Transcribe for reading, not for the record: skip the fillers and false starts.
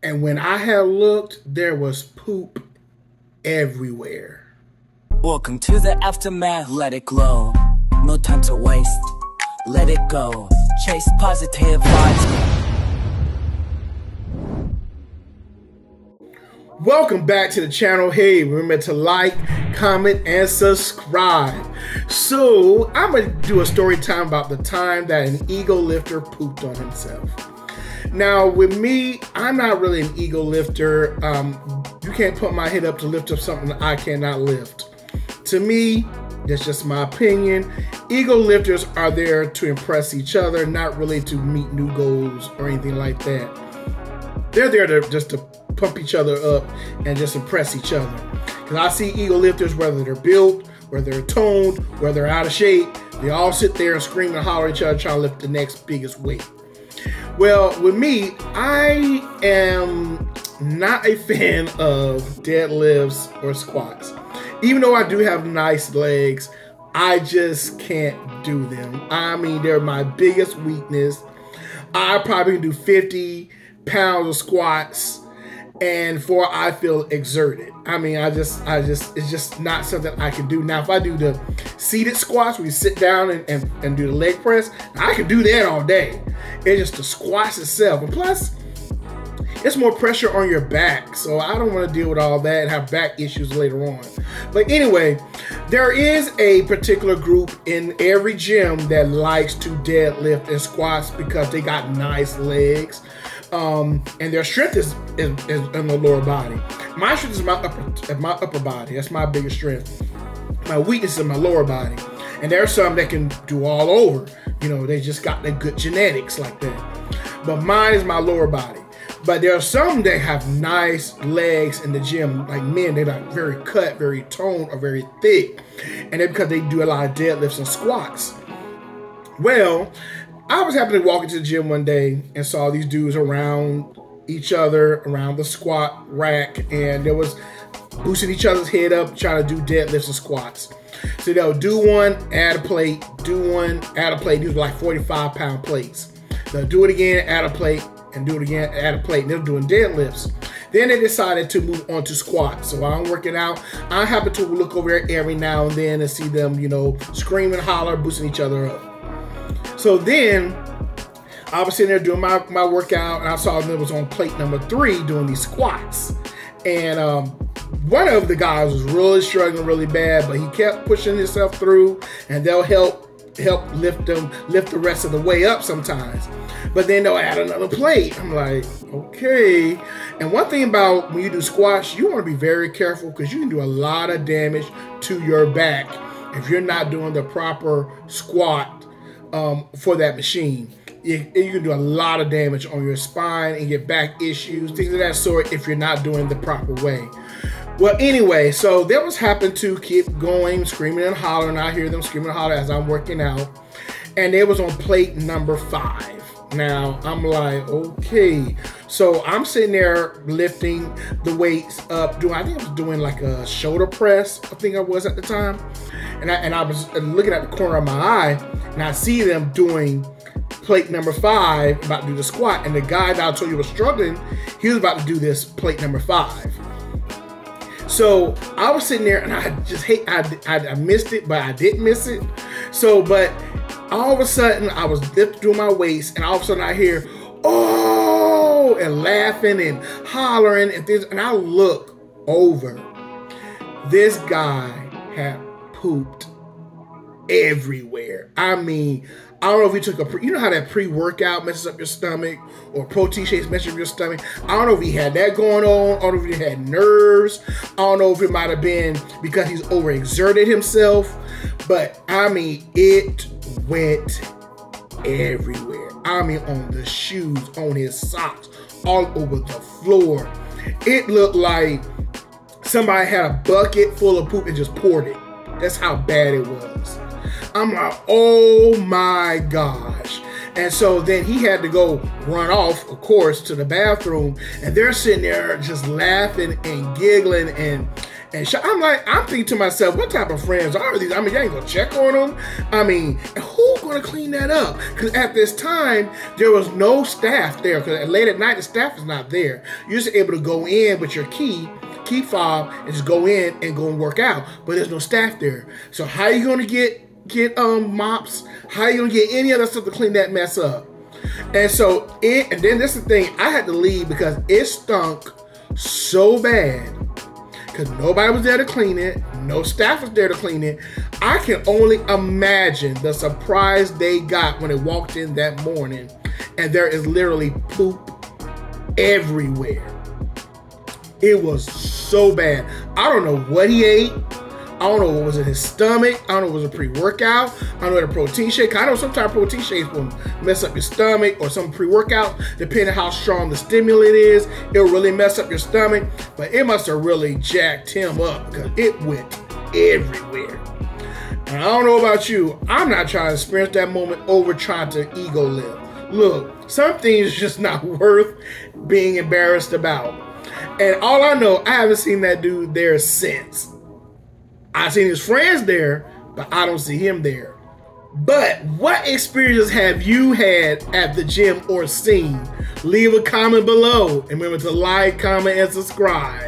And when I had looked, there was poop everywhere. Welcome to the aftermath, let it glow. No time to waste, let it go. Chase positive vibes. Welcome back to the channel. Hey, remember to like, comment, and subscribe. So, I'm going to do a story time about the time that an ego lifter pooped on himself. Now, with me, I'm not really an ego lifter. You can't put my head up to lift up something that I cannot lift. To me, that's just my opinion. Ego lifters are there to impress each other, not really to meet new goals or anything like that. They're there to just to pump each other up and just impress each other. Because I see ego lifters, whether they're built, whether they're toned, whether they're out of shape, they all sit there and scream and holler at each other trying to lift the next biggest weight. Well, with me, I am not a fan of deadlifts or squats. Even though I do have nice legs, I just can't do them. I mean, they're my biggest weakness. I probably can do 50 pounds of squats and before I feel exerted. I mean, it's just not something I can do. Now, if I do the seated squats, where you sit down and do the leg press, I can do that all day. It's just the squats itself. And plus, it's more pressure on your back. So I don't want to deal with all that and have back issues later on. But anyway, there is a particular group in every gym that likes to deadlift and squats because they got nice legs. And their strength is in the lower body. My strength is my upper body. That's my biggest strength. My weakness is my lower body. And there are some that can do all over. You know, they just got the good genetics like that. But mine is my lower body. But there are some that have nice legs in the gym, like men. They're like very cut, very toned, or very thick. And that's because they do a lot of deadlifts and squats. Well, I was happy to walk into the gym one day and saw these dudes around each other, around the squat rack, and they was boosting each other's head up, trying to do deadlifts and squats. So they'll do one, add a plate, do one, add a plate. These were like 45-pound plates. They'll do it again, add a plate, and do it again, add a plate. And they're doing deadlifts. Then they decided to move on to squats. So while I'm working out, I happen to look over there every now and then and see them, you know, scream and holler, boosting each other up. So then, I was sitting there doing my workout, and I saw them was on plate number 3 doing these squats. And one of the guys was really struggling really bad, but he kept pushing himself through, and they'll help lift the rest of the way up sometimes. But then they'll add another plate. I'm like, okay. And one thing about when you do squats, you want to be very careful because you can do a lot of damage to your back if you're not doing the proper squat for that machine. You can do a lot of damage on your spine and get back issues, things of that sort, if you're not doing the proper way. Well, anyway, so they was happen to keep going, screaming and hollering. I hear them screaming and hollering as I'm working out. And they was on plate number 5. Now, I'm like, okay. So I'm sitting there lifting the weights up, I think I was doing like a shoulder press, I think I was at the time. And I was looking at the corner of my eye, and I see them doing plate number 5, about to do the squat. And the guy that I told you was struggling, he was about to do this plate number 5. So I was sitting there, and I just I missed it, but I didn't miss it. So, but all of a sudden, I was doing my weights, and all of a sudden I hear, oh, and laughing and hollering and things. And I look over. This guy had pooped everywhere. I mean, I don't know if he took you know how that pre-workout messes up your stomach, or protein shakes mess up your stomach. I don't know if he had that going on. I don't know if he had nerves. I don't know if it might have been because he's overexerted himself. But I mean, it went everywhere. I mean, on the shoes, on his socks, all over the floor. It looked like somebody had a bucket full of poop and just poured it. That's how bad it was. I'm like, oh my gosh. And so then he had to go run off, of course, to the bathroom. And they're sitting there just laughing and giggling. And And I'm thinking to myself, what type of friends are these? I mean, you ain't gonna check on them. I mean, who's gonna clean that up? Because at this time, there was no staff there. Because late at night, the staff is not there. You're just able to go in with your key fob, and just go in and go and work out. But there's no staff there. So how are you gonna get mops? How are you gonna get any other stuff to clean that mess up? And so and then this is the thing, I had to leave because it stunk so bad. Because nobody was there to clean it. No staff was there to clean it. I can only imagine the surprise they got when they walked in that morning and there is literally poop everywhere. It was so bad. I don't know what he ate. I don't know what was in his stomach. I don't know if it was a pre-workout. I don't know what a protein shake. I know sometimes protein shakes will mess up your stomach, or some pre-workout, depending on how strong the stimulant is. It'll really mess up your stomach. But it must have really jacked him up because it went everywhere. And I don't know about you. I'm not trying to experience that moment over trying to ego lift. Look, some things are just not worth being embarrassed about. And all I know, I haven't seen that dude there since. I've seen his friends there, but I don't see him there. But what experiences have you had at the gym or seen? Leave a comment below. And remember to like, comment, and subscribe.